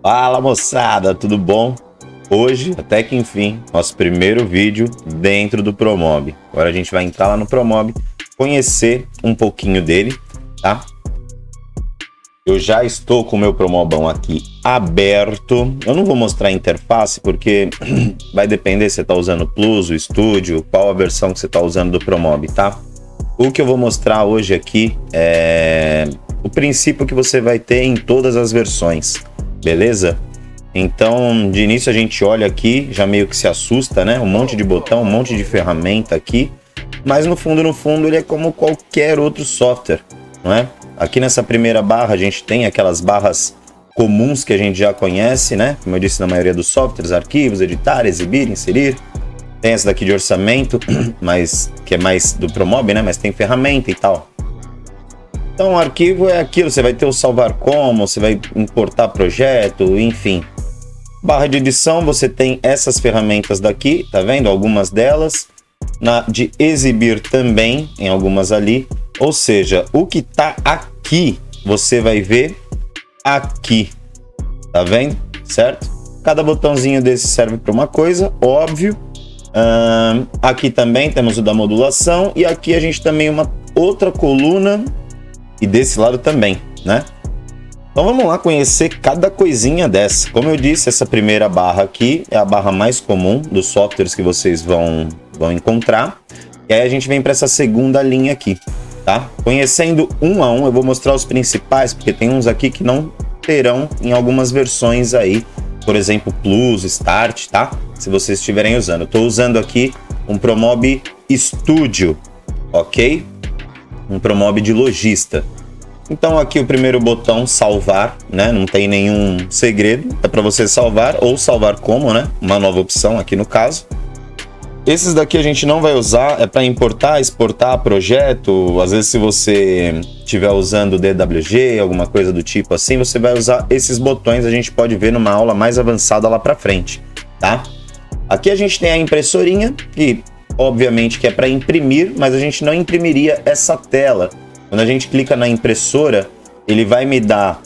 Fala moçada, tudo bom? Hoje, até que enfim, nosso primeiro vídeo dentro do Promob. Agora a gente vai entrar lá no Promob, conhecer um pouquinho dele, tá? Eu já estou com o meu Promobão aqui aberto. Eu não vou mostrar a interface porque vai depender se você está usando o Plus, o Studio, qual a versão que você está usando do Promob, tá? O que eu vou mostrar hoje aqui é o princípio que você vai ter em todas as versões. Beleza? Então, de início a gente olha aqui, já meio que se assusta, né? Um monte de botão, um monte de ferramenta aqui. Mas no fundo, ele é como qualquer outro software, não é? Aqui nessa primeira barra a gente tem aquelas barras comuns que a gente já conhece, né? Como eu disse, na maioria dos softwares, arquivos, editar, exibir, inserir. Tem essa daqui de orçamento, mas que é mais do Promob, né? Mas tem ferramenta e tal. Então, o arquivo é aquilo, você vai ter o salvar como, você vai importar projeto, enfim. Barra de edição, você tem essas ferramentas daqui, tá vendo? Algumas delas. Na de exibir também, em algumas ali. Ou seja, o que tá aqui, você vai ver aqui. Tá vendo? Certo? Cada botãozinho desse serve para uma coisa, óbvio. Aqui também temos o da modulação. E aqui a gente também uma outra coluna. E desse lado também, né? Então vamos lá conhecer cada coisinha dessa. Como eu disse, essa primeira barra aqui é a barra mais comum dos softwares que vocês vão encontrar. E aí a gente vem para essa segunda linha aqui, tá? Conhecendo um a um, eu vou mostrar os principais, porque tem uns aqui que não terão em algumas versões aí. Por exemplo, Plus, Start, tá? Se vocês estiverem usando. Eu estou usando aqui um Promob Studio, ok? Um Promob de lojista. Então aqui o primeiro botão salvar, né? Não tem nenhum segredo, é para você salvar ou salvar como, né? Uma nova opção aqui no caso. Esses daqui a gente não vai usar, é para importar, exportar projeto. Às vezes se você estiver usando DWG, alguma coisa do tipo assim, você vai usar esses botões, a gente pode ver numa aula mais avançada lá para frente, tá? Aqui a gente tem a impressorinha, que obviamente que é para imprimir, mas a gente não imprimiria essa tela. Quando a gente clica na impressora, ele vai me dar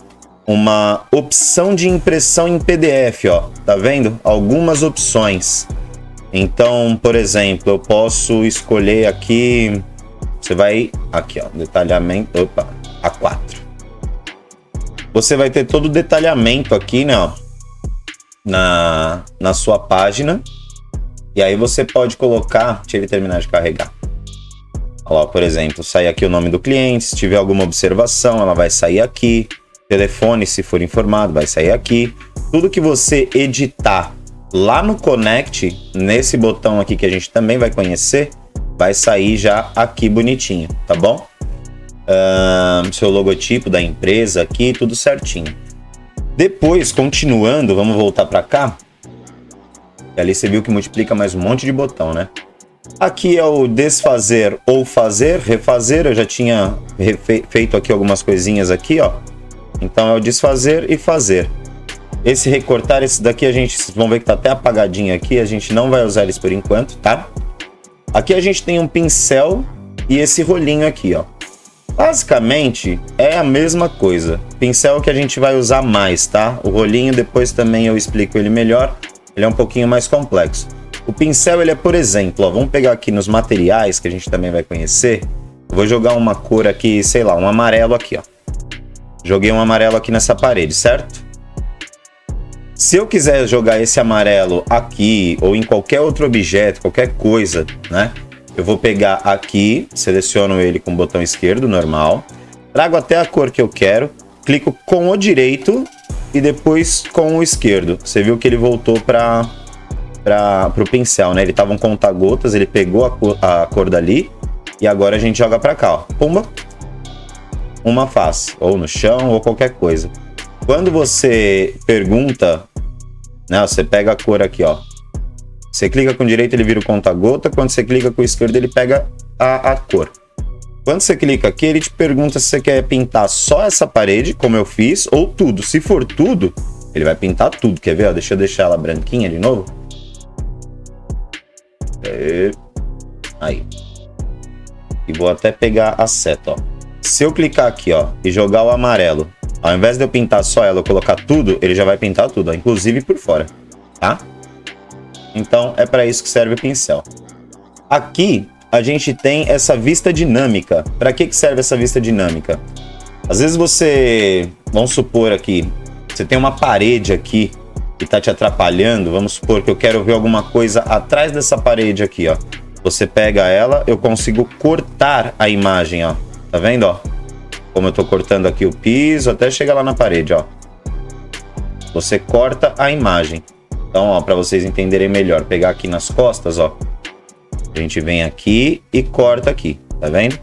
uma opção de impressão em PDF, ó. Tá vendo? Algumas opções. Então, por exemplo, eu posso escolher aqui, você vai aqui, ó, detalhamento, opa, A4. Você vai ter todo o detalhamento aqui, né, ó, na sua página. E aí você pode colocar, deixa ele terminar de carregar. Olha lá, por exemplo, sai aqui o nome do cliente, se tiver alguma observação, ela vai sair aqui. Telefone, se for informado, vai sair aqui. Tudo que você editar lá no Connect, nesse botão aqui que a gente também vai conhecer, vai sair já aqui bonitinho, tá bom? Seu logotipo da empresa aqui, tudo certinho. Depois, continuando, vamos voltar para cá. E ali você viu que multiplica mais um monte de botão, né? Aqui é o desfazer ou fazer, refazer. Eu já tinha feito aqui algumas coisinhas aqui, ó. Então é o desfazer e fazer. Esse recortar, esse daqui a gente, vocês vão ver que tá até apagadinho aqui. A gente não vai usar eles por enquanto, tá? Aqui a gente tem um pincel e esse rolinho aqui, ó. Basicamente é a mesma coisa. Pincel que a gente vai usar mais, tá? O rolinho depois também eu explico ele melhor. Ele é um pouquinho mais complexo. O pincel, ele é, por exemplo, ó, vamos pegar aqui nos materiais, que a gente também vai conhecer. Eu vou jogar uma cor aqui, sei lá, um amarelo aqui, ó. Joguei um amarelo aqui nessa parede, certo? Se eu quiser jogar esse amarelo aqui, ou em qualquer outro objeto, qualquer coisa, né? Eu vou pegar aqui, seleciono ele com o botão esquerdo, normal. Trago até a cor que eu quero, clico com o direito e depois com o esquerdo. Você viu que ele voltou para o pincel, né? Ele tava um conta-gotas, ele pegou a cor dali e agora a gente joga para cá, ó. Pumba! Uma face, ou no chão, ou qualquer coisa. Quando você pergunta, né? Você pega a cor aqui, ó. Você clica com o direito, ele vira o conta-gota. Quando você clica com o esquerdo, ele pega a cor. Quando você clica aqui, ele te pergunta se você quer pintar só essa parede, como eu fiz, ou tudo. Se for tudo, ele vai pintar tudo. Quer ver? Ó, deixa eu deixar ela branquinha de novo. Aí. E vou até pegar a seta, ó. Se eu clicar aqui, ó, e jogar o amarelo Ao invés de eu pintar só ela, eu colocar tudo, ele já vai pintar tudo, ó, inclusive por fora, tá? Então, é para isso que serve o pincel. Aqui, a gente tem essa vista dinâmica. Para que serve essa vista dinâmica? Às vezes você, vamos supor aqui, você tem uma parede aqui que está te atrapalhando. Vamos supor que eu quero ver alguma coisa atrás dessa parede aqui, ó. Você pega ela, eu consigo cortar a imagem, ó. Tá vendo, ó? Como eu tô cortando aqui o piso até chegar lá na parede, ó. Você corta a imagem. Então, ó, para vocês entenderem melhor, pegar aqui nas costas, ó. A gente vem aqui e corta aqui, tá vendo?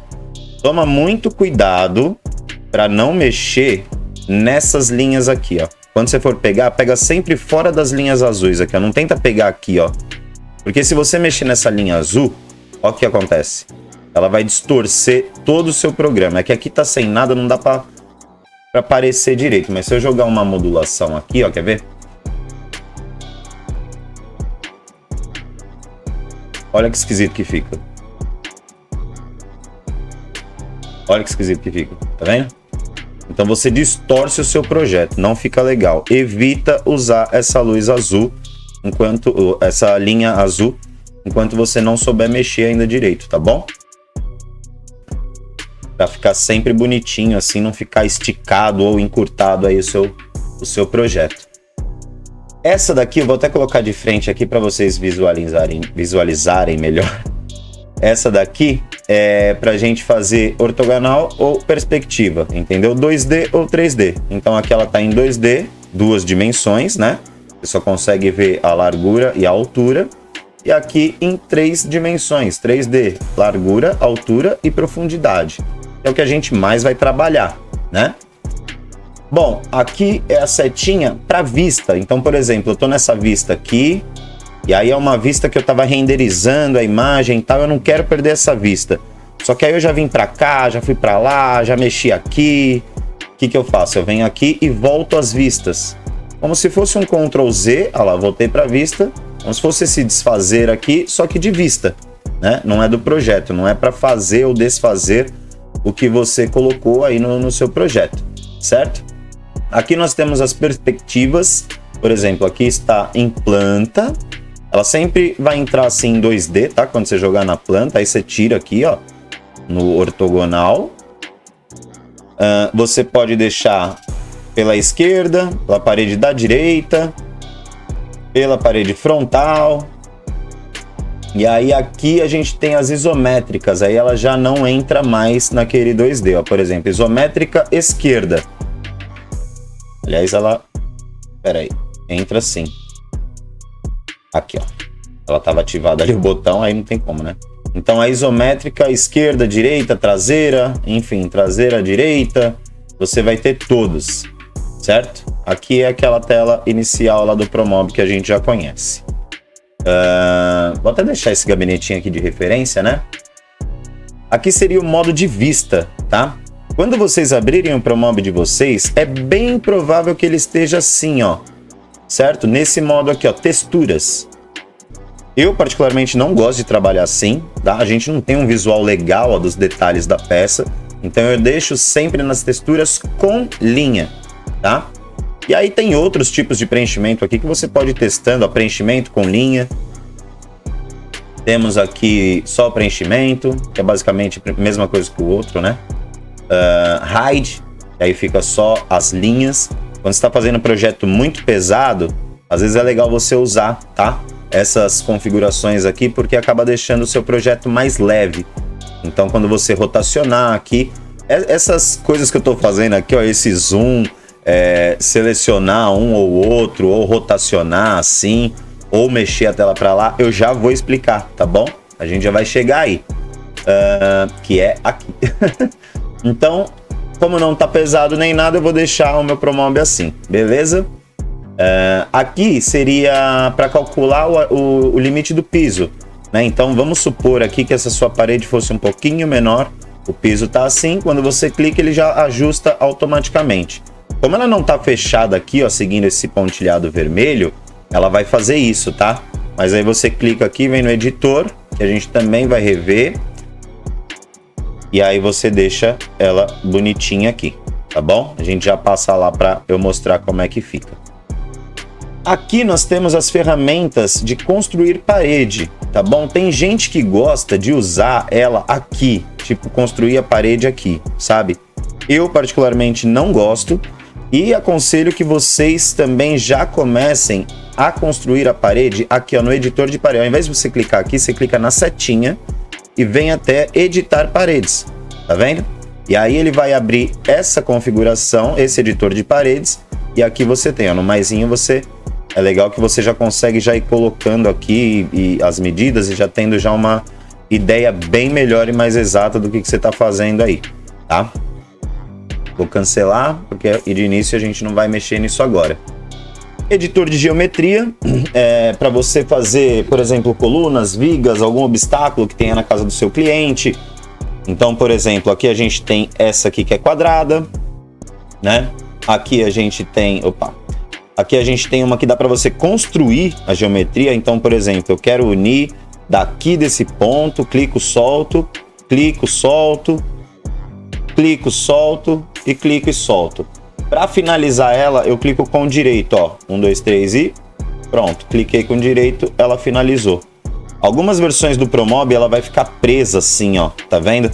Toma muito cuidado para não mexer nessas linhas aqui, ó. Quando você for pegar, pega sempre fora das linhas azuis aqui, ó. Não tenta pegar aqui, ó. Porque se você mexer nessa linha azul, ó o que acontece. Ela vai distorcer todo o seu programa. É que aqui tá sem nada, não dá para aparecer direito. Mas se eu jogar uma modulação aqui, ó, quer ver? Olha que esquisito que fica. Olha que esquisito que fica, tá vendo? Então você distorce o seu projeto, não fica legal. Evita usar essa luz azul, essa linha azul, enquanto você não souber mexer ainda direito, tá bom? Pra ficar sempre bonitinho, assim, não ficar esticado ou encurtado aí o seu projeto. Essa daqui eu vou até colocar de frente aqui para vocês visualizarem melhor. Essa daqui é pra gente fazer ortogonal ou perspectiva, entendeu? 2D ou 3D. Então aqui ela tá em 2D, 2 dimensões, né? Você só consegue ver a largura e a altura. E aqui em 3 dimensões, 3D, largura, altura e profundidade. É o que a gente mais vai trabalhar, né? Bom, aqui é a setinha para vista. Então, por exemplo, eu tô nessa vista aqui, e aí é uma vista que eu tava renderizando a imagem e tal, eu não quero perder essa vista. Só que aí eu já vim para cá, já fui para lá, já mexi aqui. O que eu faço? Eu venho aqui e volto as vistas. Como se fosse um Ctrl Z, olha lá, voltei para vista, como se fosse se desfazer aqui, só que de vista, né? Não é do projeto, não é para fazer ou desfazer o que você colocou aí no seu projeto, certo? Aqui nós temos as perspectivas, por exemplo, aqui está em planta, ela sempre vai entrar assim em 2D, tá? Quando você jogar na planta, aí você tira aqui, ó, no ortogonal. Você pode deixar pela esquerda, pela parede da direita, pela parede frontal. E aí aqui a gente tem as isométricas, aí ela já não entra mais naquele 2D, ó. Por exemplo, isométrica esquerda. Aliás, ela... Pera aí, entra sim. Aqui, ó. Ela estava ativada ali o botão, aí não tem como, né? Então a isométrica esquerda, direita, traseira, enfim, traseira, direita, você vai ter todos, certo? Aqui é aquela tela inicial lá do Promob que a gente já conhece. Vou até deixar esse gabinetinho aqui de referência, né? Aqui seria o modo de vista, tá? Quando vocês abrirem o Promob de vocês, é bem provável que ele esteja assim, ó. Certo? Nesse modo aqui, ó, texturas. Eu particularmente não gosto de trabalhar assim, tá? A gente não tem um visual legal, ó, dos detalhes da peça. Então eu deixo sempre nas texturas com linha, tá? E aí tem outros tipos de preenchimento aqui que você pode ir testando, ó, preenchimento com linha. Temos aqui só preenchimento, que é basicamente a mesma coisa que o outro, né? Hide, aí fica só as linhas. Quando você está fazendo um projeto muito pesado, às vezes é legal você usar, tá? Essas configurações aqui, porque acaba deixando o seu projeto mais leve. Então, quando você rotacionar aqui, essas coisas que eu estou fazendo aqui, ó, esse zoom, selecionar um ou outro, ou rotacionar assim, ou mexer a tela para lá, eu já vou explicar, tá bom? A gente já vai chegar aí, que é aqui. Então, como não tá pesado nem nada, eu vou deixar o meu Promob assim, beleza? Aqui seria para calcular o limite do piso, né? Então vamos supor aqui que essa sua parede fosse um pouquinho menor, o piso tá assim, quando você clica ele já ajusta automaticamente. Como ela não tá fechada aqui, ó, seguindo esse pontilhado vermelho, ela vai fazer isso, tá? Mas aí você clica aqui, vem no editor, que a gente também vai rever. E aí você deixa ela bonitinha aqui, tá bom? A gente já passa lá para eu mostrar como é que fica. Aqui nós temos as ferramentas de construir parede, tá bom? Tem gente que gosta de usar ela aqui, tipo construir a parede aqui, sabe? Eu particularmente não gosto e aconselho que vocês também já comecem a construir a parede aqui, ó, no editor de parede. Ao invés de você clicar aqui, você clica na setinha e vem até editar paredes, tá vendo? E aí ele vai abrir essa configuração, esse editor de paredes, e aqui você tem, ó, no maisinho você... É legal que você já consegue já ir colocando aqui e as medidas e já tendo já uma ideia bem melhor e mais exata do que você está fazendo aí, tá? Vou cancelar, porque de início a gente não vai mexer nisso agora. Editor de geometria, para você fazer, por exemplo, colunas, vigas, algum obstáculo que tenha na casa do seu cliente. Então, por exemplo, aqui a gente tem essa aqui que é quadrada, né? Aqui a gente tem... Opa! Aqui a gente tem uma que dá para você construir a geometria. Então, por exemplo, eu quero unir daqui desse ponto, clico, solto, clico, solto, clico, solto e clico e solto. Para finalizar ela, eu clico com o direito, ó. 1, 2, 3 e pronto. Cliquei com o direito, ela finalizou. Algumas versões do ProMob, ela vai ficar presa assim, ó. Tá vendo?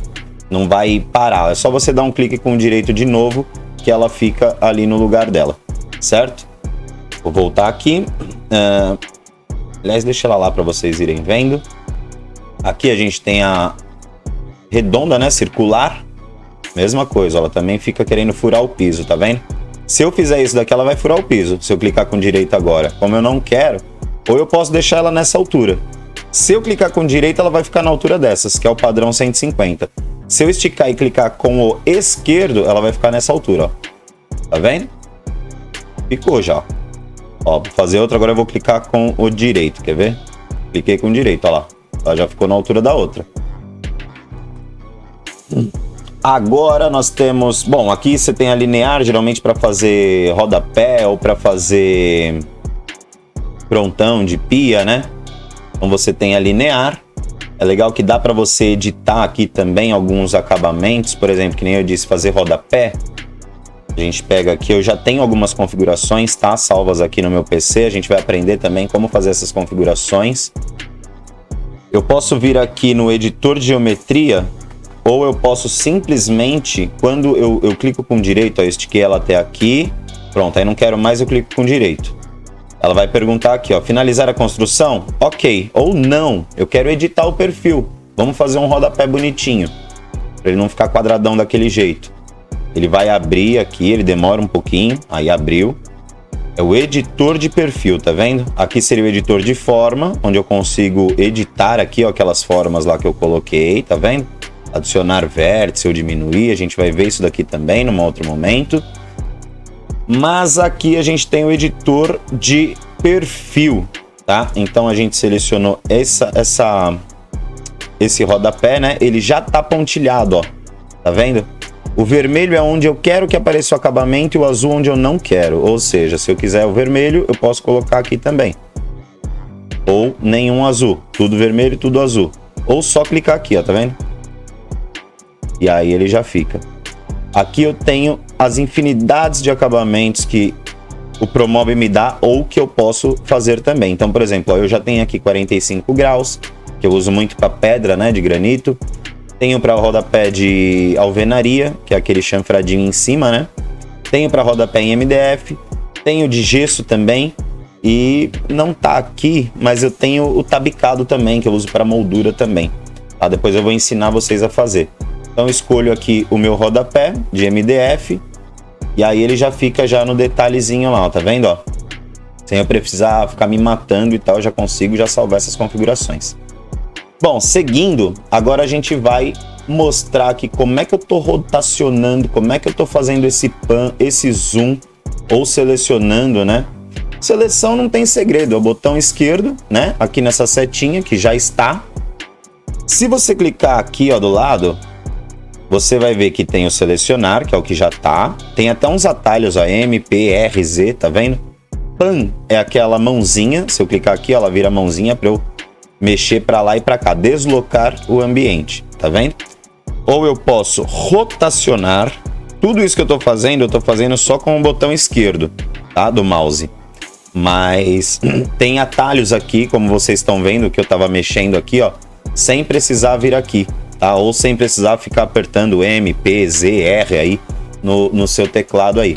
Não vai parar. É só você dar um clique com o direito de novo que ela fica ali no lugar dela, certo? Vou voltar aqui. Aliás, deixa ela lá para vocês irem vendo. Aqui a gente tem a redonda, né? Circular. Mesma coisa, ela também fica querendo furar o piso, tá vendo? Se eu fizer isso daqui, ela vai furar o piso. Se eu clicar com direito agora. Como eu não quero, ou eu posso deixar ela nessa altura. Se eu clicar com direito, ela vai ficar na altura dessas, que é o padrão 150. Se eu esticar e clicar com o esquerdo, ela vai ficar nessa altura, ó. Tá vendo? Ficou já, ó, vou fazer outra, agora eu vou clicar com o direito, quer ver? Cliquei com o direito, ó lá. Ela já ficou na altura da outra. Agora nós temos... Bom, aqui você tem a linear, geralmente para fazer rodapé ou para fazer frontão de pia, né? Então você tem a linear. É legal que dá para você editar aqui também alguns acabamentos. Por exemplo, que nem eu disse, fazer rodapé. A gente pega aqui, eu já tenho algumas configurações, tá? Salvas aqui no meu PC. A gente vai aprender também como fazer essas configurações. Eu posso vir aqui no editor de geometria, ou eu posso simplesmente, quando eu clico com direito, ó, eu estiquei ela até aqui. Pronto, aí não quero mais, eu clico com direito. Ela vai perguntar aqui, ó, finalizar a construção? Ok. Ou não, eu quero editar o perfil. Vamos fazer um rodapé bonitinho, para ele não ficar quadradão daquele jeito. Ele vai abrir aqui, ele demora um pouquinho, aí abriu. É o editor de perfil, tá vendo? Aqui seria o editor de forma, onde eu consigo editar aqui, ó, aquelas formas lá que eu coloquei, tá vendo? Adicionar vértice ou diminuir, a gente vai ver isso daqui também num outro momento. Mas aqui a gente tem o editor de perfil, tá? Então a gente selecionou esse rodapé, né? Ele já tá pontilhado, ó, tá vendo? O vermelho é onde eu quero que apareça o acabamento e o azul onde eu não quero. Ou seja, se eu quiser o vermelho, eu posso colocar aqui também. Ou nenhum azul. Tudo vermelho, tudo azul. Ou só clicar aqui, ó, tá vendo? E aí ele já fica. Aqui eu tenho as infinidades de acabamentos que o ProMob me dá ou que eu posso fazer também. Então, por exemplo, ó, eu já tenho aqui 45 graus, que eu uso muito para pedra, né, de granito. Tenho para rodapé de alvenaria, que é aquele chanfradinho em cima, né? Tenho para rodapé em MDF. Tenho de gesso também. E não tá aqui, mas eu tenho o tabicado também, que eu uso para moldura também. Tá? Depois eu vou ensinar vocês a fazer. Então eu escolho aqui o meu rodapé de MDF. E aí ele já fica já no detalhezinho lá, ó, tá vendo? Ó? Sem eu precisar ficar me matando e tal, eu já consigo já salvar essas configurações. Bom, seguindo, agora a gente vai mostrar aqui como é que eu tô rotacionando, como é que eu tô fazendo esse pan, esse zoom, ou selecionando, né? Seleção não tem segredo, é o botão esquerdo, né? Aqui nessa setinha que já está. Se você clicar aqui, ó, do lado, você vai ver que tem o selecionar, que é o que já tá. Tem até uns atalhos, ó, M, P, R, Z, tá vendo? Pan é aquela mãozinha, se eu clicar aqui, ó, ela vira a mãozinha para eu mexer para lá e para cá, deslocar o ambiente, tá vendo? Ou eu posso rotacionar, tudo isso que eu tô fazendo só com o botão esquerdo, tá? Do mouse. Mas tem atalhos aqui, como vocês estão vendo, que eu tava mexendo aqui, ó, sem precisar vir aqui, tá? Ou sem precisar ficar apertando M, P, Z, R aí no seu teclado aí,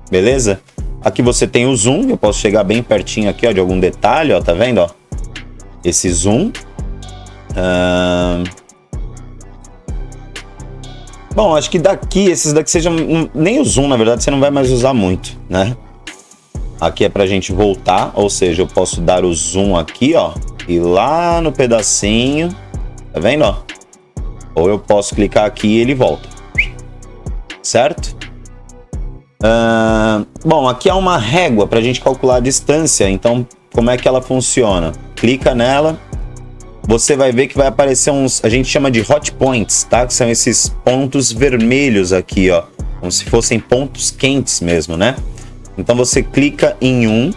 beleza? Aqui você tem o zoom, eu posso chegar bem pertinho aqui, ó, de algum detalhe, ó, tá vendo, ó? Esse zoom. Bom, acho que esses daqui sejam... Nem o zoom, na verdade, você não vai mais usar muito, né? Aqui é pra gente voltar, ou seja, eu posso dar o zoom aqui, ó, e lá no pedacinho, tá vendo, ó? Ou eu posso clicar aqui e ele volta, certo? Bom, aqui é uma régua pra gente calcular a distância, então como é que ela funciona? Clica nela, você vai ver que vai aparecer uns, a gente chama de hot points, tá? Que são esses pontos vermelhos aqui, ó, como se fossem pontos quentes mesmo, né? Então você clica em um,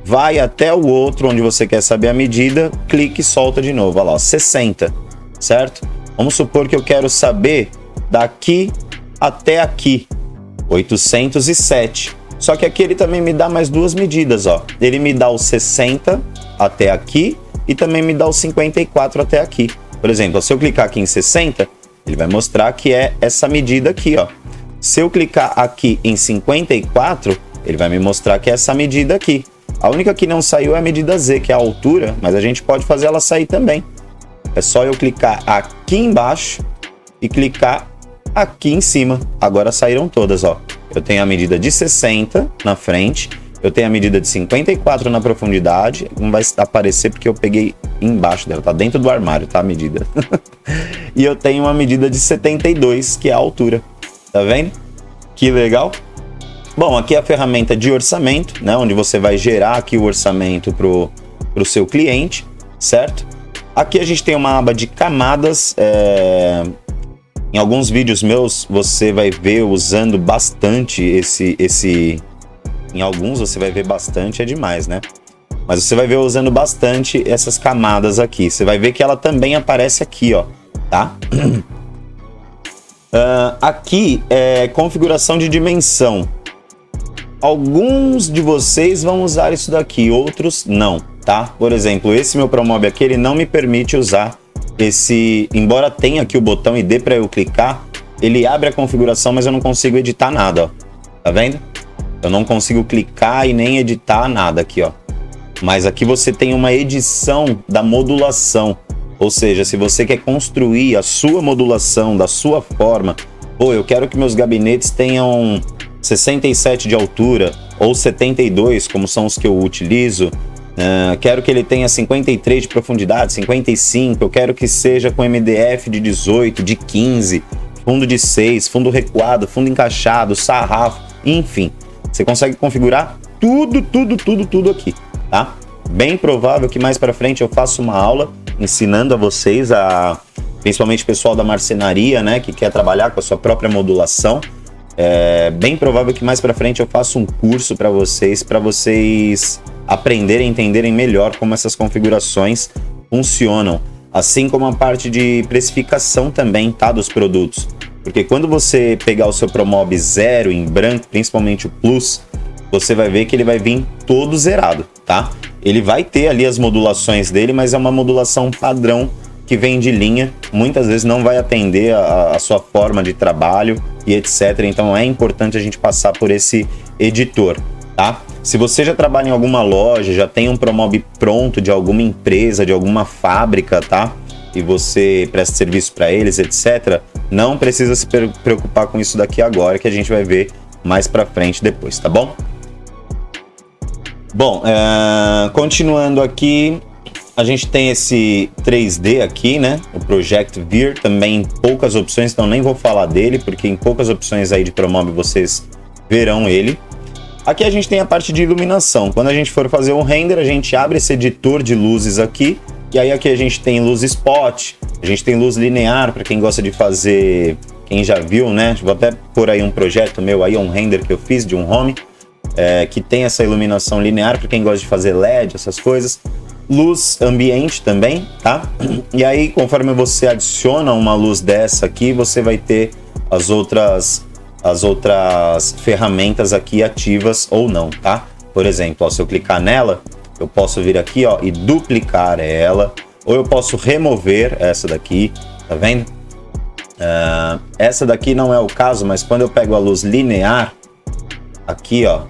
vai até o outro onde você quer saber a medida, clica e solta de novo. Olha lá, ó, 60, certo? Vamos supor que eu quero saber daqui até aqui, 807. Só que aqui ele também me dá mais duas medidas, ó. Ele me dá o 60 até aqui e também me dá o 54 até aqui. Por exemplo, se eu clicar aqui em 60, ele vai mostrar que é essa medida aqui, ó. Se eu clicar aqui em 54, ele vai me mostrar que é essa medida aqui. A única que não saiu é a medida Z, que é a altura, mas a gente pode fazer ela sair também. É só eu clicar aqui embaixo e clicar aqui em cima. Agora saíram todas, ó. Eu tenho a medida de 60 na frente, eu tenho a medida de 54 na profundidade, não vai aparecer porque eu peguei embaixo dela, tá dentro do armário, tá, a medida. E eu tenho uma medida de 72, que é a altura. Tá vendo? Que legal. Bom, aqui é a ferramenta de orçamento, né, onde você vai gerar aqui o orçamento pro seu cliente, certo? Aqui a gente tem uma aba de camadas. Em alguns vídeos meus você vai ver usando bastante em alguns você vai ver bastante, é demais, né? Mas você vai ver usando bastante essas camadas aqui. Você vai ver que ela também aparece aqui, ó, tá? Aqui é configuração de dimensão. Alguns de vocês vão usar isso daqui, outros não, tá? Por exemplo, esse meu Promob aqui, ele não me permite usar esse... Embora tenha aqui o botão e dê para eu clicar, ele abre a configuração, mas eu não consigo editar nada, ó. Tá vendo? Eu não consigo clicar e nem editar nada aqui, ó. Mas aqui você tem uma edição da modulação. Ou seja, se você quer construir a sua modulação da sua forma, pô, eu quero que meus gabinetes tenham 67 de altura ou 72, como são os que eu utilizo. Quero que ele tenha 53 de profundidade, 55. Eu quero que seja com MDF de 18, de 15, fundo de 6, fundo recuado, fundo encaixado, sarrafo, enfim. Você consegue configurar tudo aqui, tá? Bem provável que mais para frente eu faça uma aula ensinando a vocês, principalmente o pessoal da marcenaria, né, que quer trabalhar com a sua própria modulação. É bem provável que mais para frente eu faça um curso para vocês aprenderem e entenderem melhor como essas configurações funcionam, assim como a parte de precificação também, tá, dos produtos. Porque quando você pegar o seu Promob 0 em branco, principalmente o Plus, você vai ver que ele vai vir todo zerado, tá? Ele vai ter ali as modulações dele, mas é uma modulação padrão que vem de linha, muitas vezes não vai atender a sua forma de trabalho e etc. Então é importante a gente passar por esse editor, tá? Se você já trabalha em alguma loja, já tem um Promob pronto de alguma empresa, de alguma fábrica, tá? E você presta serviço para eles, etc. Não precisa se preocupar com isso daqui agora, que a gente vai ver mais para frente depois, tá bom? Bom, continuando aqui, a gente tem esse 3D aqui, né? O Project Vir, também em poucas opções, então nem vou falar dele, porque em poucas opções aí de Promob vocês verão ele. Aqui a gente tem a parte de iluminação. Quando a gente for fazer um render, a gente abre esse editor de luzes aqui, e aí aqui a gente tem luz spot, a gente tem luz linear, para quem gosta de fazer, quem já viu, né? Vou até pôr aí um projeto meu aí, um render que eu fiz de um home, que tem essa iluminação linear, para quem gosta de fazer LED, essas coisas. Luz ambiente também, tá? E aí, conforme você adiciona uma luz dessa aqui, você vai ter as outras as outras ferramentas aqui ativas ou não, tá? Por exemplo, ó, se eu clicar nela, eu posso vir aqui, ó, e duplicar ela, ou eu posso remover essa daqui, tá vendo? Essa daqui não é o caso, mas quando eu pego a luz linear, aqui, ó,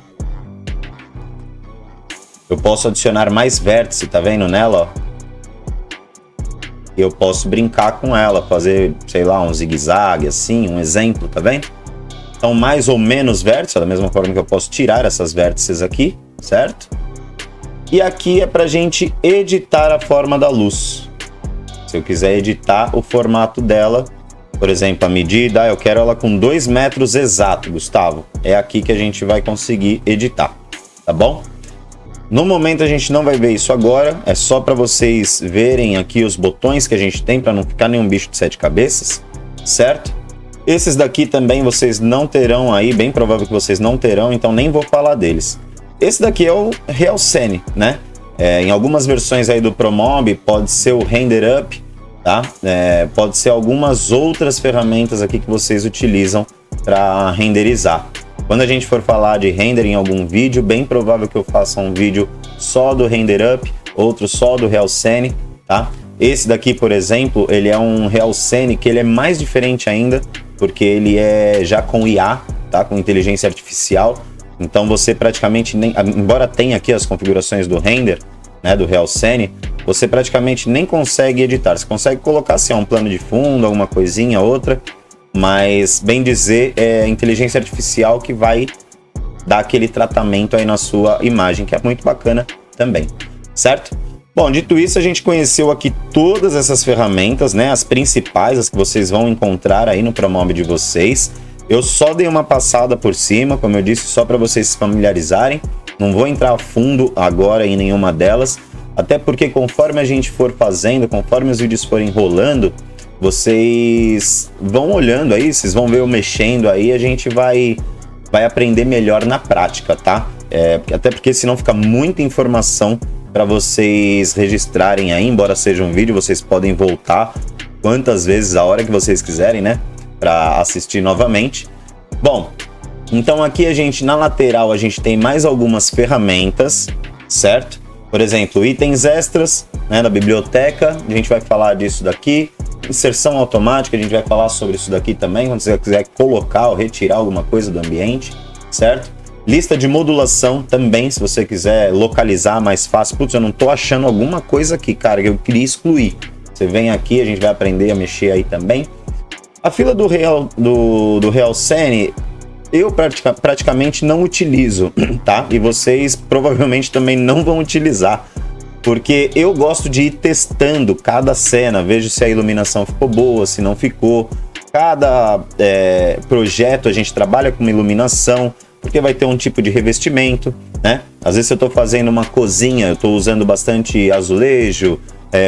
eu posso adicionar mais vértice, tá vendo nela, ó? E eu posso brincar com ela, fazer, sei lá, um zigue-zague, assim, um exemplo, tá vendo? Então, mais ou menos vértices, da mesma forma que eu posso tirar essas vértices aqui, certo? E aqui é pra gente editar a forma da luz. Se eu quiser editar o formato dela, por exemplo, a medida, eu quero ela com 2 metros exato, Gustavo. É aqui que a gente vai conseguir editar, tá bom? No momento a gente não vai ver isso agora, é só para vocês verem aqui os botões que a gente tem para não ficar nenhum bicho de 7 cabeças, certo? Esses daqui também vocês não terão aí, bem provável que vocês não terão, então nem vou falar deles. Esse daqui é o Realscene, né? Em algumas versões aí do ProMob pode ser o Render Up, tá? Pode ser algumas outras ferramentas aqui que vocês utilizam para renderizar. Quando a gente for falar de render em algum vídeo, bem provável que eu faça um vídeo só do Render Up, outro só do Realscene, tá? Esse daqui, por exemplo, ele é um Realscene que ele é mais diferente ainda, porque ele é já com IA, tá? Com inteligência artificial. Então você praticamente nem, embora tenha aqui as configurações do render, né, do Realscene, você praticamente nem consegue editar. Você consegue colocar assim, um plano de fundo, alguma coisinha, outra, mas bem dizer, é a inteligência artificial que vai dar aquele tratamento aí na sua imagem, que é muito bacana também, certo? Bom, dito isso, a gente conheceu aqui todas essas ferramentas, né? As principais, as que vocês vão encontrar aí no ProMob de vocês. Eu só dei uma passada por cima, como eu disse, só para vocês se familiarizarem. Não vou entrar a fundo agora em nenhuma delas, até porque conforme a gente for fazendo, conforme os vídeos forem rolando, vocês vão olhando aí, vocês vão ver eu mexendo aí, a gente vai aprender melhor na prática, tá? Até porque senão fica muita informação para vocês registrarem aí, embora seja um vídeo, vocês podem voltar quantas vezes, a hora que vocês quiserem, né? Para assistir novamente. Bom, então aqui a gente, na lateral, a gente tem mais algumas ferramentas, certo? Por exemplo, itens extras, né, da biblioteca, a gente vai falar disso daqui. Inserção automática, a gente vai falar sobre isso daqui também, quando você quiser colocar ou retirar alguma coisa do ambiente, certo? Lista de modulação também, se você quiser localizar mais fácil. Putz, eu não tô achando alguma coisa aqui, cara, que eu queria excluir. Você vem aqui, a gente vai aprender a mexer aí também. A fila do Realscene, eu praticamente não utilizo, tá? E vocês provavelmente também não vão utilizar, porque eu gosto de ir testando cada cena, vejo se a iluminação ficou boa, se não ficou. Cada projeto a gente trabalha com uma iluminação, porque vai ter um tipo de revestimento, né? Às vezes eu estou fazendo uma cozinha, eu estou usando bastante azulejo,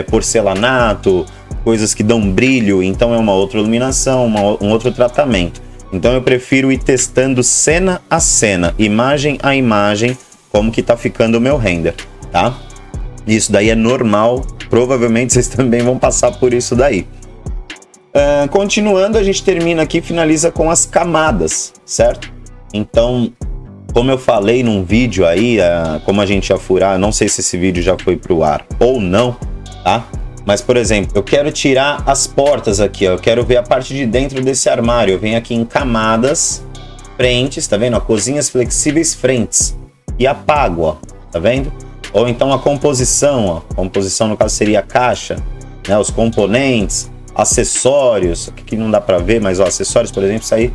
porcelanato, coisas que dão brilho, então é uma outra iluminação, um outro tratamento. Então eu prefiro ir testando cena a cena, imagem a imagem, como que tá ficando o meu render, tá? Isso daí é normal, provavelmente vocês também vão passar por isso daí. Continuando, a gente termina aqui, finaliza com as camadas, certo? Então, como eu falei num vídeo aí, como a gente ia furar, não sei se esse vídeo já foi pro ar ou não, tá? Mas, por exemplo, eu quero tirar as portas aqui, ó, eu quero ver a parte de dentro desse armário. Eu venho aqui em camadas, frentes, tá vendo? Ó, cozinhas flexíveis, frentes. E apago, ó, tá vendo? Ou então a composição, ó. Composição no caso seria a caixa, né? Os componentes, acessórios, aqui não dá pra ver, mas ó, acessórios, por exemplo, sair,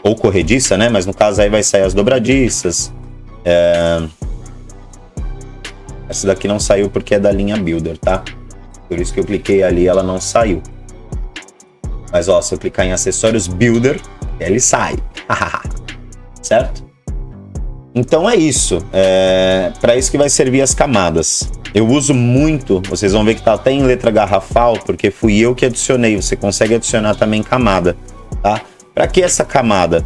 ou corrediça, né? Mas no caso aí vai sair as dobradiças. Essa daqui não saiu porque é da linha Builder, tá? Por isso que eu cliquei ali, ela não saiu. Mas ó, se eu clicar em acessórios Builder, ele sai. Certo? Então é isso. Para isso que vai servir as camadas. Eu uso muito, vocês vão ver que tá até em letra garrafal, porque fui eu que adicionei. Você consegue adicionar também camada, tá? Para que essa camada?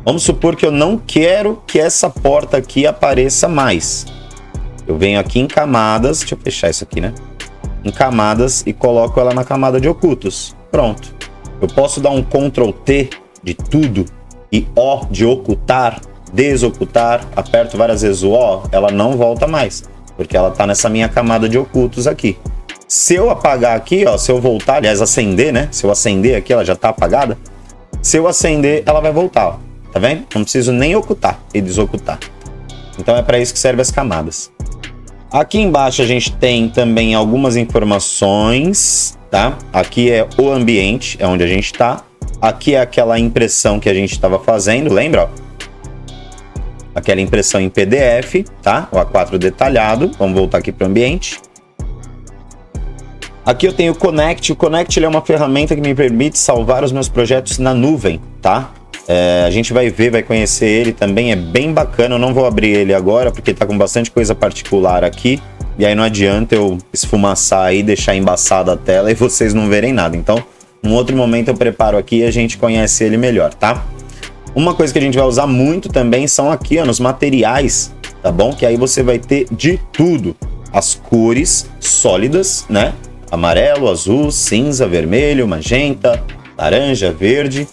Vamos supor que eu não quero que essa porta aqui apareça mais. Eu venho aqui em camadas, deixa eu fechar isso aqui, né? Em camadas e coloco ela na camada de ocultos. Pronto. Eu posso dar um Ctrl T de tudo e O de ocultar, desocultar, aperto várias vezes o O, ela não volta mais, porque ela tá nessa minha camada de ocultos aqui. Se eu apagar aqui, ó, se eu voltar, aliás, acender, né? Se eu acender aqui, ela já tá apagada. Se eu acender, ela vai voltar, ó. Tá vendo? Não preciso nem ocultar e desocultar. Então é para isso que servem as camadas. Aqui embaixo a gente tem também algumas informações, tá? Aqui é o ambiente, é onde a gente tá. Aqui é aquela impressão que a gente estava fazendo, lembra? Aquela impressão em PDF, tá? O A4 detalhado. Vamos voltar aqui para o ambiente. Aqui eu tenho o Connect. O Connect ele é uma ferramenta que me permite salvar os meus projetos na nuvem, tá? A gente vai ver, vai conhecer ele também, é bem bacana. Eu não vou abrir ele agora porque tá com bastante coisa particular aqui. E aí não adianta eu esfumaçar aí, deixar embaçada a tela e vocês não verem nada. Então, num outro momento eu preparo aqui e a gente conhece ele melhor, tá? Uma coisa que a gente vai usar muito também são aqui, ó, nos materiais, tá bom? Que aí você vai ter de tudo. As cores sólidas, né? Amarelo, azul, cinza, vermelho, magenta, laranja, verde.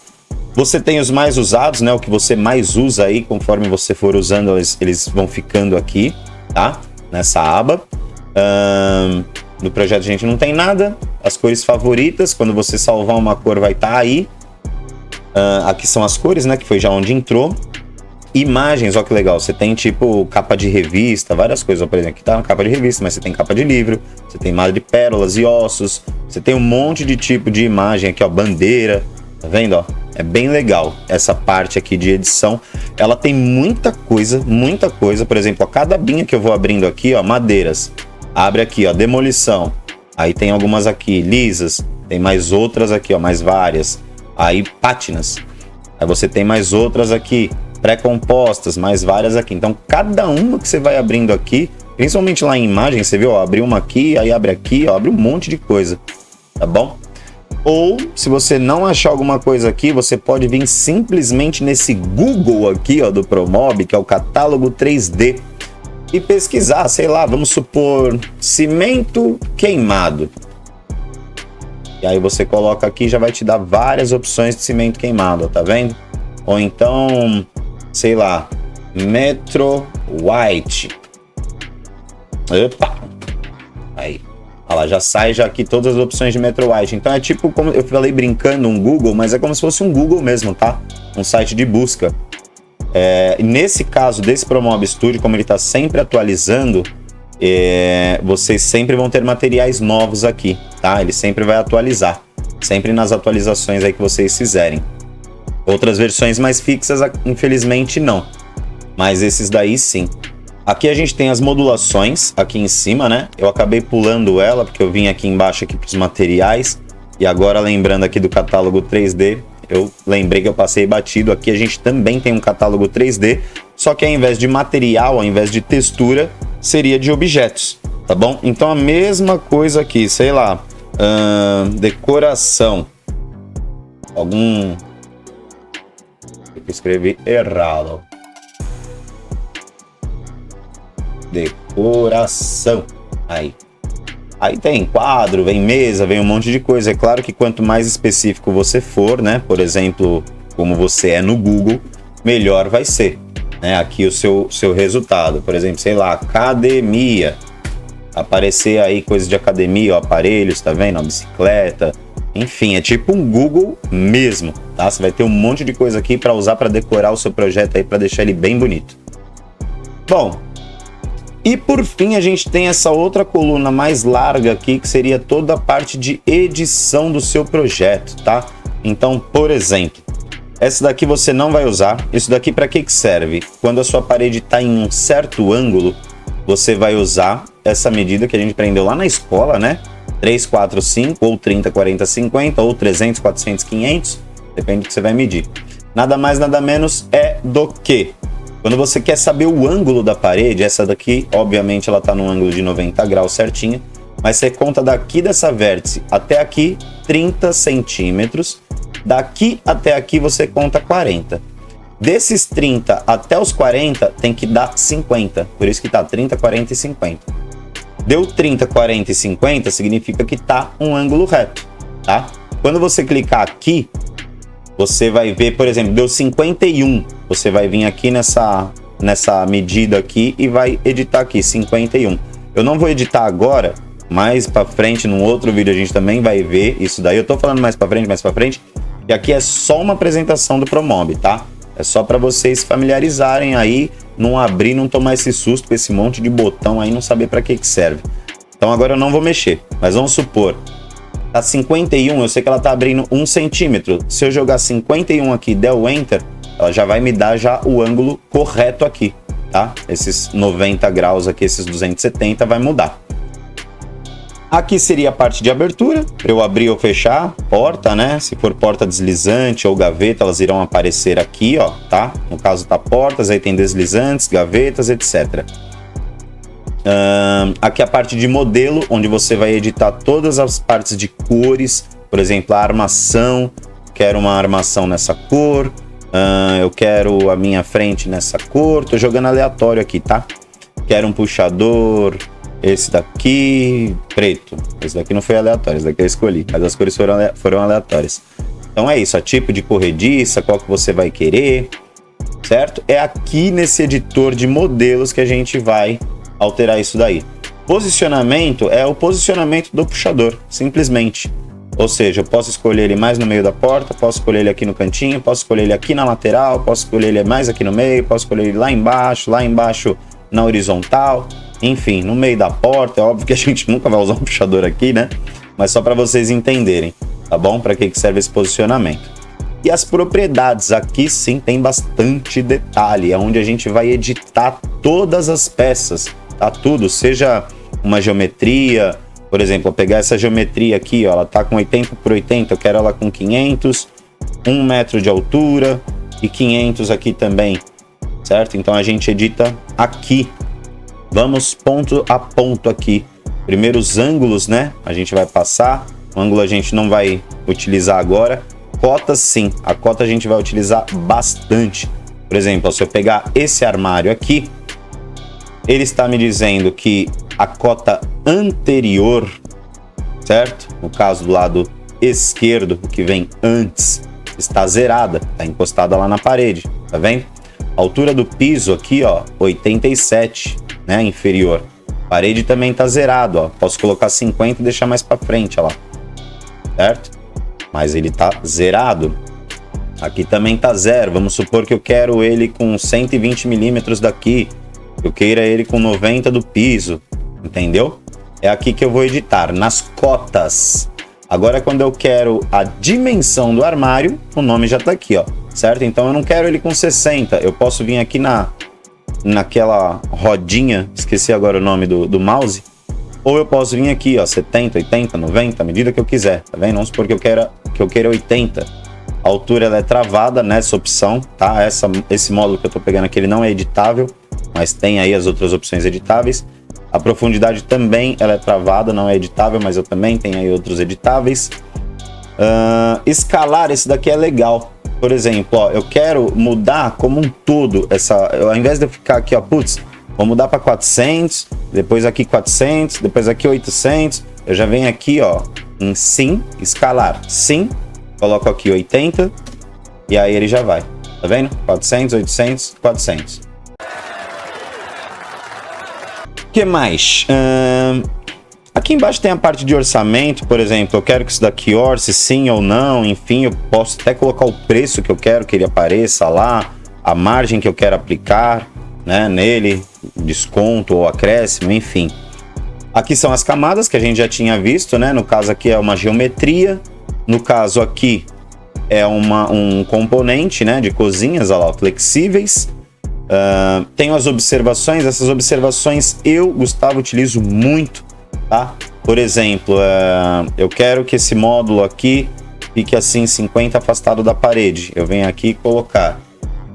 Você tem os mais usados, né? O que você mais usa aí, conforme você for usando, eles vão ficando aqui, tá? Nessa aba. No projeto a gente não tem nada. As cores favoritas, quando você salvar uma cor vai estar aí. Aqui são as cores, né? Que foi já onde entrou. Imagens, ó que legal. Você tem tipo capa de revista, várias coisas. Ó, por exemplo, aqui tá na capa de revista, mas você tem capa de livro. Você tem madrepérolas e ossos. Você tem um monte de tipo de imagem aqui, ó. Bandeira. Tá vendo, ó? É bem legal essa parte aqui de edição. Ela tem muita coisa, muita coisa. Por exemplo, ó, cada abinha que eu vou abrindo aqui, ó, madeiras. Abre aqui, ó, demolição. Aí tem algumas aqui, lisas. Tem mais outras aqui, ó, mais várias. Aí, pátinas. Aí você tem mais outras aqui, pré-compostas, mais várias aqui. Então, cada uma que você vai abrindo aqui, principalmente lá em imagem, você viu, ó, abriu uma aqui, aí abre aqui, ó, abre um monte de coisa. Tá bom? Ou, se você não achar alguma coisa aqui, você pode vir simplesmente nesse Google aqui, ó, do Promob, que é o catálogo 3D, e pesquisar, sei lá, vamos supor, cimento queimado. E aí você coloca aqui, já vai te dar várias opções de cimento queimado, tá vendo? Ou então, sei lá, Metro White. Opa! Aí. Olha lá, já sai já aqui todas as opções de Metro White. Então é tipo, como eu falei brincando, um Google, mas é como se fosse um Google mesmo, tá? Um site de busca. Nesse caso desse Promob Studio, como ele está sempre atualizando, vocês sempre vão ter materiais novos aqui, tá? Ele sempre vai atualizar, sempre nas atualizações aí que vocês fizerem. Outras versões mais fixas, infelizmente não, mas esses daí sim. Aqui a gente tem as modulações aqui em cima, né? Eu acabei pulando ela porque eu vim aqui embaixo aqui para os materiais e agora lembrando aqui do catálogo 3D, eu lembrei que eu passei batido. Aqui a gente também tem um catálogo 3D, só que ao invés de material, ao invés de textura, seria de objetos, tá bom? Então a mesma coisa aqui, sei lá, decoração. Eu escrevi errado. Decoração. Aí tem quadro, vem mesa, vem um monte de coisa. É claro que quanto mais específico você for, né? Por exemplo, como você é no Google, melhor vai ser, né? Aqui o seu resultado. Por exemplo, sei lá, academia. Aparecer aí coisas de academia, ó, aparelhos, tá vendo? Ó, bicicleta. Enfim, é tipo um Google mesmo, tá? Você vai ter um monte de coisa aqui para usar para decorar o seu projeto aí, para deixar ele bem bonito. Bom, e por fim a gente tem essa outra coluna mais larga aqui, que seria toda a parte de edição do seu projeto, tá? Então, por exemplo, essa daqui você não vai usar. Isso daqui para que serve? Quando a sua parede está em um certo ângulo, você vai usar essa medida que a gente aprendeu lá na escola, né? 3, 4, 5, ou 30, 40, 50, ou 300, 400, 500, depende do que você vai medir. Nada mais, nada menos é do que quando você quer saber o ângulo da parede, essa daqui, obviamente, ela está num ângulo de 90 graus certinho, mas você conta daqui dessa vértice até aqui 30 centímetros, daqui até aqui você conta 40. Desses 30 até os 40 tem que dar 50, por isso que tá 30, 40 e 50. Deu 30, 40 e 50 significa que tá um ângulo reto, tá? Quando você clicar aqui, você vai ver, por exemplo, deu 51. Você vai vir aqui nessa medida aqui e vai editar aqui, 51. Eu não vou editar agora, mais pra frente, num outro vídeo a gente também vai ver isso daí. Eu tô falando mais pra frente, e aqui é só uma apresentação do Promob, tá? É só para vocês se familiarizarem aí, não abrir, não tomar esse susto com esse monte de botão aí, não saber para que serve. Então agora eu não vou mexer, mas vamos supor, tá 51, eu sei que ela tá abrindo 1 centímetro. Se eu jogar 51 aqui e der o Enter, ela já vai me dar já o ângulo correto aqui, tá? Esses 90 graus aqui, esses 270 vai mudar. Aqui seria a parte de abertura, para eu abrir ou fechar, porta, né? Se for porta deslizante ou gaveta, elas irão aparecer aqui, ó, tá? No caso tá portas, aí tem deslizantes, gavetas, etc. Aqui a parte de modelo, onde você vai editar todas as partes de cores, por exemplo, a armação, quero uma armação nessa cor, eu quero a minha frente nessa cor, tô jogando aleatório aqui, tá? Quero um puxador... Esse daqui, preto. Esse daqui não foi aleatório, esse daqui eu escolhi. Mas as cores foram aleatórias. Então é isso, a tipo de corrediça, qual que você vai querer, certo? É aqui nesse editor de modelos que a gente vai alterar isso daí. Posicionamento é o posicionamento do puxador, simplesmente. Ou seja, eu posso escolher ele mais no meio da porta, posso escolher ele aqui no cantinho, posso escolher ele aqui na lateral, posso escolher ele mais aqui no meio, posso escolher ele lá embaixo na horizontal. Enfim, no meio da porta, é óbvio que a gente nunca vai usar um puxador aqui, né? Mas só para vocês entenderem, tá bom? Para que serve esse posicionamento. E as propriedades, aqui sim tem bastante detalhe, é onde a gente vai editar todas as peças, tá? Tudo, seja uma geometria, por exemplo, eu pegar essa geometria aqui, ó, ela tá com 80 por 80, eu quero ela com 500, 1 metro de altura e 500 aqui também, certo? Então a gente edita aqui. Vamos ponto a ponto aqui. Primeiro os ângulos, né? A gente vai passar. O ângulo a gente não vai utilizar agora. Cotas sim. A cota a gente vai utilizar bastante. Por exemplo, se eu pegar esse armário aqui, ele está me dizendo que a cota anterior, certo? No caso do lado esquerdo, o que vem antes, está zerada. Está encostada lá na parede. Tá vendo? A altura do piso aqui, ó, 87. Né, inferior. Parede também tá zerado, ó. Posso colocar 50 e deixar mais para frente, ó lá. Certo? Mas ele tá zerado. Aqui também tá zero. Vamos supor que eu quero ele com 120 milímetros daqui. Eu queira ele com 90 do piso. Entendeu? É aqui que eu vou editar, nas cotas. Agora, quando eu quero a dimensão do armário, o nome já tá aqui, ó. Certo? Então eu não quero ele com 60. Eu posso vir aqui naquela rodinha, esqueci agora o nome do mouse, ou eu posso vir aqui, ó, 70, 80, 90, a medida que eu quiser, tá vendo? Vamos supor que eu queira 80. A altura ela é travada nessa opção, tá? Esse módulo que eu tô pegando aqui, ele não é editável, mas tem aí as outras opções editáveis. A profundidade também ela é travada, não é editável, mas eu também tenho aí outros editáveis. Escalar, esse daqui é legal. Por exemplo, ó, eu quero mudar como um todo, ao invés de eu ficar aqui, ó, putz, vou mudar para 400, depois aqui 400, depois aqui 800, eu já venho aqui, ó, em sim, escalar, sim, coloco aqui 80, e aí ele já vai, tá vendo? 400, 800, 400. O que mais? Aqui embaixo tem a parte de orçamento, por exemplo, eu quero que isso daqui orce sim ou não, enfim, eu posso até colocar o preço que eu quero que ele apareça lá, a margem que eu quero aplicar, né, nele, desconto ou acréscimo, enfim. Aqui são as camadas que a gente já tinha visto, né, no caso aqui é uma geometria, no caso aqui é um componente, né, de cozinhas, olha lá, flexíveis. Tenho as observações, essas observações eu, Gustavo, utilizo muito. Tá? Por exemplo, eu quero que esse módulo aqui fique assim 50 afastado da parede. Eu venho aqui colocar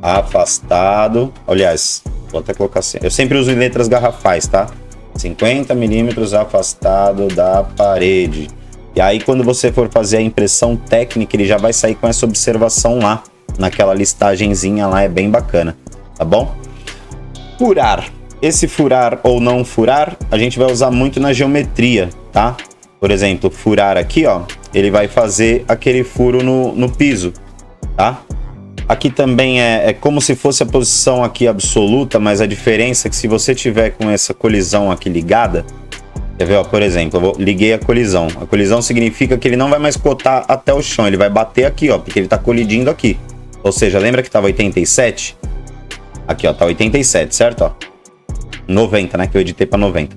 afastado, aliás, vou até colocar assim. Eu sempre uso em letras garrafais, tá? 50 milímetros afastado da parede. E aí quando você for fazer a impressão técnica, ele já vai sair com essa observação lá, naquela listagenzinha lá, é bem bacana, tá bom? Furar. Esse furar ou não furar, a gente vai usar muito na geometria, tá? Por exemplo, furar aqui, ó, ele vai fazer aquele furo no piso, tá? Aqui também é como se fosse a posição aqui absoluta, mas a diferença é que se você tiver com essa colisão aqui ligada, quer ver, ó, por exemplo, liguei a colisão. A colisão significa que ele não vai mais cotar até o chão, ele vai bater aqui, ó, porque ele tá colidindo aqui. Ou seja, lembra que tava 87? Aqui, ó, tá 87, certo? Ó, 90, né, que eu editei pra 90.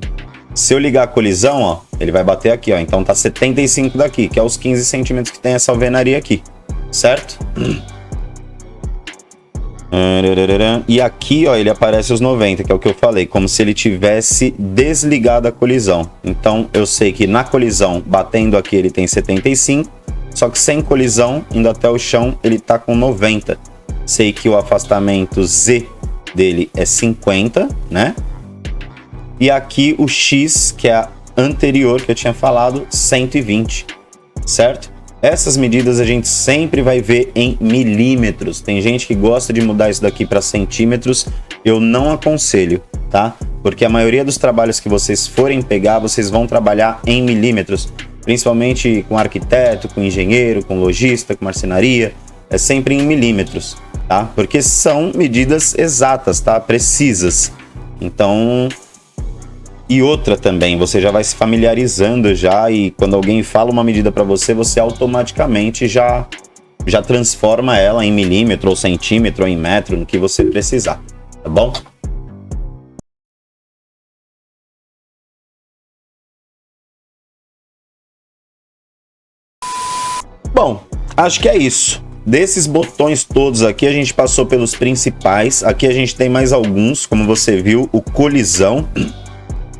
Se eu ligar a colisão, ó, ele vai bater aqui, ó, então tá 75 daqui, que é os 15 centímetros que tem essa alvenaria aqui, certo? E aqui, ó, ele aparece os 90, que é o que eu falei, como se ele tivesse desligado a colisão. Então, eu sei que na colisão, batendo aqui, ele tem 75, só que sem colisão, indo até o chão, ele tá com 90. Sei que o afastamento Z dele é 50, né? E aqui o X, que é a anterior que eu tinha falado, 120, certo? Essas medidas a gente sempre vai ver em milímetros. Tem gente que gosta de mudar isso daqui para centímetros. Eu não aconselho, tá? Porque a maioria dos trabalhos que vocês forem pegar, vocês vão trabalhar em milímetros. Principalmente com arquiteto, com engenheiro, com lojista, com marcenaria. É sempre em milímetros, tá? Porque são medidas exatas, tá? Precisas. Então... E outra também, você já vai se familiarizando já, e quando alguém fala uma medida para você, você automaticamente já transforma ela em milímetro, ou centímetro, ou em metro, no que você precisar, tá bom? Bom, acho que é isso. Desses botões todos aqui, a gente passou pelos principais. Aqui a gente tem mais alguns, como você viu, o colisão.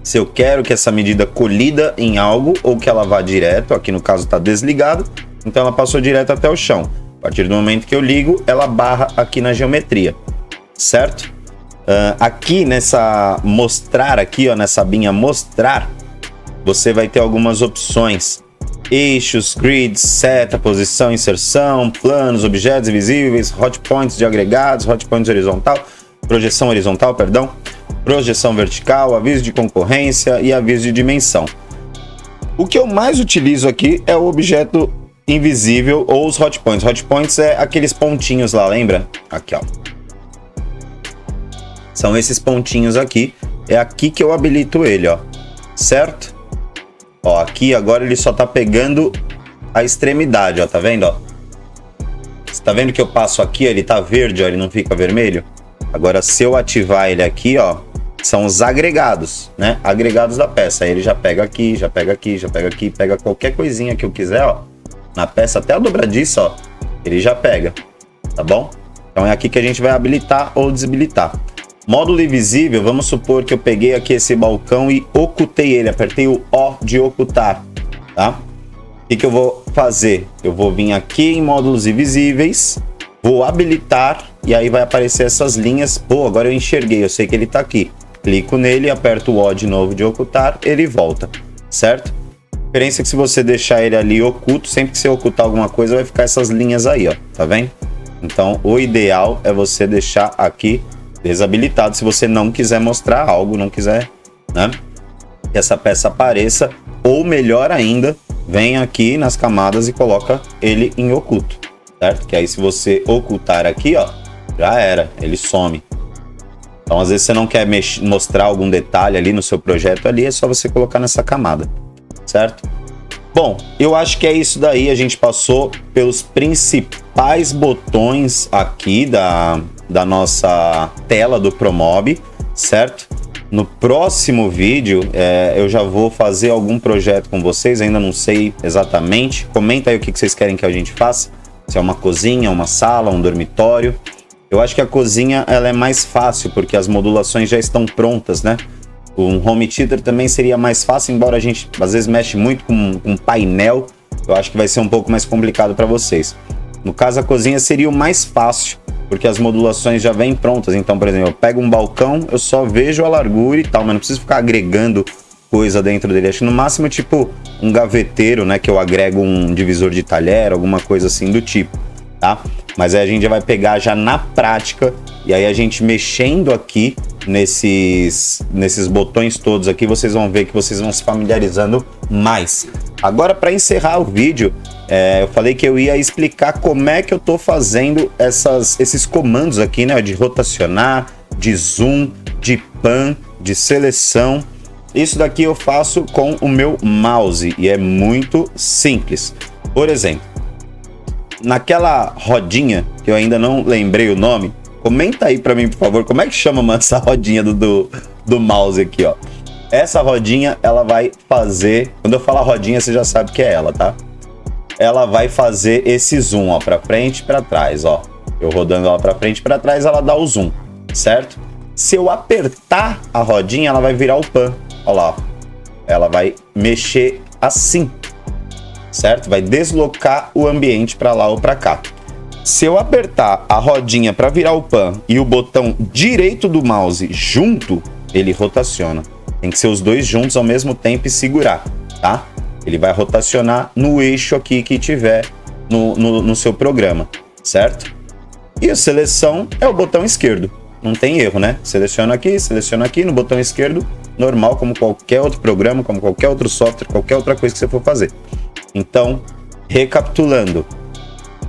Se eu quero que essa medida colida em algo ou que ela vá direto, aqui no caso está desligado, então ela passou direto até o chão. A partir do momento que eu ligo, ela barra aqui na geometria, certo? Aqui nessa mostrar, aqui ó, nessa abinha mostrar, você vai ter algumas opções. Eixos, grids, seta, posição, inserção, planos, objetos invisíveis, hotpoints de agregados, hotpoints horizontal, projeção horizontal, perdão. Projeção vertical, aviso de concorrência e aviso de dimensão. O que eu mais utilizo aqui é o objeto invisível ou os hotpoints. Hotpoints é aqueles pontinhos lá, lembra? Aqui, ó. São esses pontinhos aqui. É aqui que eu habilito ele, ó. Certo? Ó, aqui agora ele só tá pegando a extremidade, ó. Tá vendo, ó? Você tá vendo que eu passo aqui, ó, ele tá verde, ó, ele não fica vermelho? Agora, se eu ativar ele aqui, ó, são os agregados, né? Agregados da peça. Aí ele já pega aqui, já pega aqui, já pega aqui, pega qualquer coisinha que eu quiser, ó. Na peça, até a dobradiça, ó, ele já pega, tá bom? Então é aqui que a gente vai habilitar ou desabilitar. Módulo invisível, vamos supor que eu peguei aqui esse balcão e ocultei ele, apertei o O de ocultar, tá? O que eu vou fazer? Eu vou vir aqui em módulos invisíveis, vou habilitar e aí vai aparecer essas linhas. Pô, agora eu enxerguei, eu sei que ele tá aqui. Clico nele, aperto o O de novo de ocultar, ele volta, certo? A diferença é que se você deixar ele ali oculto, sempre que você ocultar alguma coisa, vai ficar essas linhas aí, ó, tá vendo? Então, o ideal é você deixar aqui desabilitado, se você não quiser mostrar algo, não quiser, né, que essa peça apareça, ou melhor ainda, vem aqui nas camadas e coloca ele em oculto, certo? Que aí se você ocultar aqui, ó, já era, ele some. Então, às vezes você não quer mostrar algum detalhe ali no seu projeto ali, é só você colocar nessa camada, certo? Bom, eu acho que é isso daí. A gente passou pelos principais botões aqui da nossa tela do Promob, certo? No próximo vídeo, eu já vou fazer algum projeto com vocês, ainda não sei exatamente. Comenta aí o que vocês querem que a gente faça. Se é uma cozinha, uma sala, um dormitório. Eu acho que a cozinha ela é mais fácil, porque as modulações já estão prontas, né? Um home theater também seria mais fácil, embora a gente às vezes mexe muito com painel. Eu acho que vai ser um pouco mais complicado para vocês. No caso, a cozinha seria o mais fácil, porque as modulações já vêm prontas. Então, por exemplo, eu pego um balcão, eu só vejo a largura e tal, mas não preciso ficar agregando coisa dentro dele. Acho que no máximo, tipo, um gaveteiro, né? Que eu agrego um divisor de talher, alguma coisa assim do tipo, tá? Mas aí a gente já vai pegar já na prática, e aí a gente mexendo aqui nesses botões todos aqui, vocês vão ver que vocês vão se familiarizando mais. Agora, para encerrar o vídeo, eu falei que eu ia explicar como é que eu tô fazendo esses comandos aqui, né? De rotacionar, de zoom, de pan, de seleção. Isso daqui eu faço com o meu mouse e é muito simples. Por exemplo, naquela rodinha, que eu ainda não lembrei o nome, comenta aí pra mim, por favor, como é que chama, mano, essa rodinha do mouse aqui, ó. Essa rodinha, ela vai fazer... Quando eu falar rodinha, você já sabe que é ela, tá? Ela vai fazer esse zoom, ó, pra frente e pra trás, ó. Eu rodando ela pra frente e pra trás, ela dá o zoom, certo? Se eu apertar a rodinha, ela vai virar o pan. Olha lá, ela vai mexer assim, certo? Vai deslocar o ambiente para lá ou para cá. Se eu apertar a rodinha para virar o pan e o botão direito do mouse junto, ele rotaciona. Tem que ser os dois juntos ao mesmo tempo e segurar, tá? Ele vai rotacionar no eixo aqui que tiver no seu programa, certo? E a seleção é o botão esquerdo. Não tem erro, né? Seleciona aqui no botão esquerdo, normal, como qualquer outro programa, como qualquer outro software, qualquer outra coisa que você for fazer. Então, recapitulando,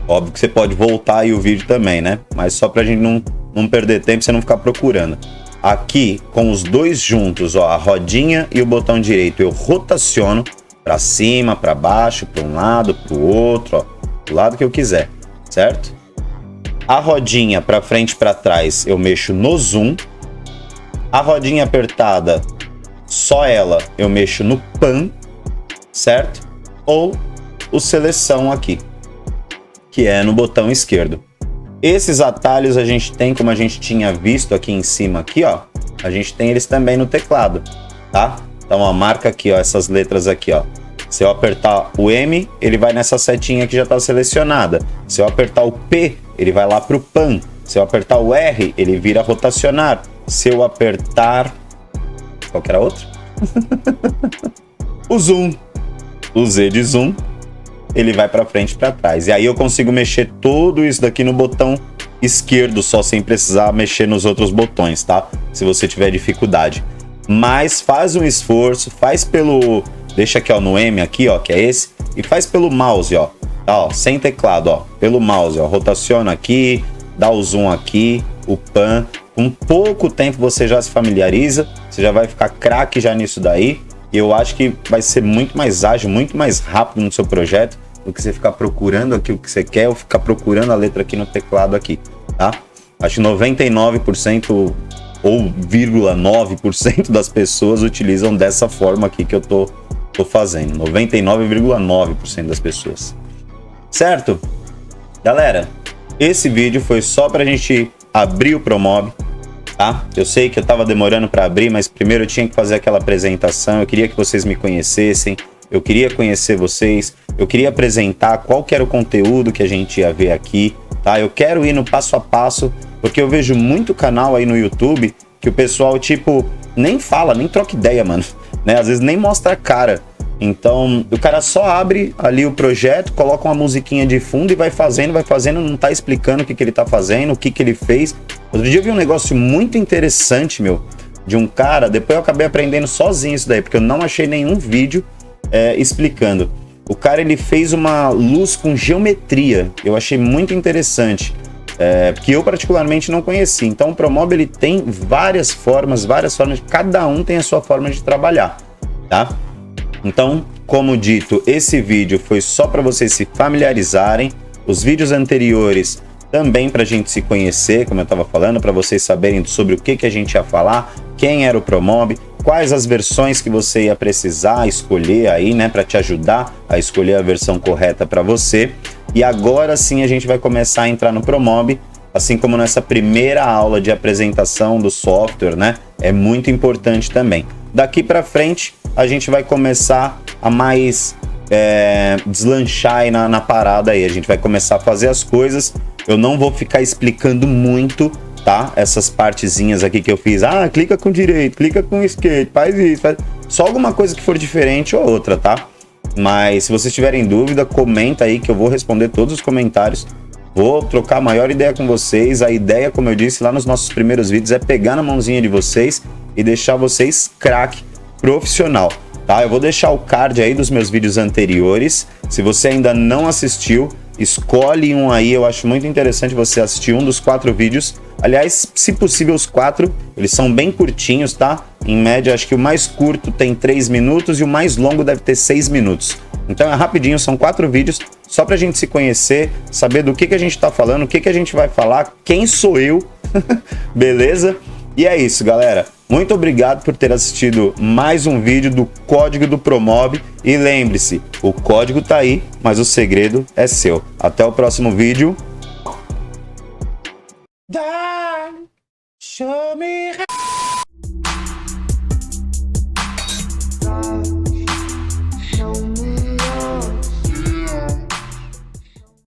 óbvio que você pode voltar aí o vídeo também, né? Mas só pra gente não perder tempo, você não ficar procurando. Aqui, com os dois juntos, ó, a rodinha e o botão direito, eu rotaciono pra cima, pra baixo, pra um lado, pro outro, ó, do lado que eu quiser, certo? A rodinha pra frente e pra trás, eu mexo no zoom. A rodinha apertada, só ela, eu mexo no pan, certo? Ou o seleção aqui, que é no botão esquerdo. Esses atalhos a gente tem, como a gente tinha visto aqui em cima, aqui, ó. A gente tem eles também no teclado, tá? Então, ó, marca aqui, ó, essas letras aqui, ó. Se eu apertar o M, ele vai nessa setinha que já está selecionada. Se eu apertar o P, ele vai lá pro pan. Se eu apertar o R, ele vira rotacionar. Se eu apertar... Qual que era outro? O zoom. O Z de zoom, ele vai para frente e para trás. E aí eu consigo mexer tudo isso daqui no botão esquerdo, só sem precisar mexer nos outros botões, tá? Se você tiver dificuldade. Mas faz um esforço, faz pelo... Deixa aqui, ó, no M aqui, ó, que é esse. E faz pelo mouse, ó. Tá, ó, sem teclado, ó. Pelo mouse, ó. Rotaciona aqui, dá o zoom aqui, o pan. Com pouco tempo você já se familiariza, você já vai ficar craque já nisso daí. E eu acho que vai ser muito mais ágil, muito mais rápido no seu projeto do que você ficar procurando aqui o que você quer ou ficar procurando a letra aqui no teclado aqui, tá? Acho que 99% ou 0,9% das pessoas utilizam dessa forma aqui que eu tô fazendo. 99,9% das pessoas. Certo? Galera, esse vídeo foi só pra gente abrir o Promob, tá? Eu sei que eu tava demorando para abrir, mas primeiro eu tinha que fazer aquela apresentação. Eu queria que vocês me conhecessem, eu queria conhecer vocês, eu queria apresentar qual que era o conteúdo que a gente ia ver aqui, tá? Eu quero ir no passo a passo, porque eu vejo muito canal aí no YouTube que o pessoal, tipo, nem fala, nem troca ideia, mano, né? Às vezes nem mostra a cara. Então, o cara só abre ali o projeto, coloca uma musiquinha de fundo e vai fazendo, não tá explicando o que ele tá fazendo, o que ele fez. Outro dia eu vi um negócio muito interessante, meu, de um cara, depois eu acabei aprendendo sozinho isso daí, porque eu não achei nenhum vídeo explicando. O cara, ele fez uma luz com geometria, eu achei muito interessante, que eu particularmente não conheci. Então o Promob, ele tem várias formas, cada um tem a sua forma de trabalhar, tá? Então, como dito, esse vídeo foi só para vocês se familiarizarem. Os vídeos anteriores também para a gente se conhecer, como eu estava falando, para vocês saberem sobre o que a gente ia falar, quem era o Promob, quais as versões que você ia precisar escolher aí, né, para te ajudar a escolher a versão correta para você. E agora sim a gente vai começar a entrar no Promob, assim como nessa primeira aula de apresentação do software, né? É muito importante também. Daqui para frente a gente vai começar a mais deslanchar aí na parada aí. A gente vai começar a fazer as coisas. Eu não vou ficar explicando muito, tá? Essas partezinhas aqui que eu fiz. Ah, clica com direito, clica com esquerdo, faz isso, faz... Só alguma coisa que for diferente ou outra, tá? Mas se vocês tiverem dúvida, comenta aí que eu vou responder todos os comentários. Vou trocar a maior ideia com vocês. A ideia, como eu disse lá nos nossos primeiros vídeos, é pegar na mãozinha de vocês e deixar vocês craque profissional, tá? Eu vou deixar o card aí dos meus vídeos anteriores. Se você ainda não assistiu, escolhe um aí. Eu acho muito interessante você assistir um dos 4 vídeos. Aliás, se possível, os 4, eles são bem curtinhos, tá? Em média, acho que o mais curto tem 3 minutos e o mais longo deve ter 6 minutos. Então é rapidinho, são 4 vídeos, só pra gente se conhecer, saber do que a gente tá falando, o que a gente vai falar, quem sou eu, beleza? E é isso, galera. Muito obrigado por ter assistido mais um vídeo do Código do Promob. E lembre-se, o código tá aí, mas o segredo é seu. Até o próximo vídeo. Show me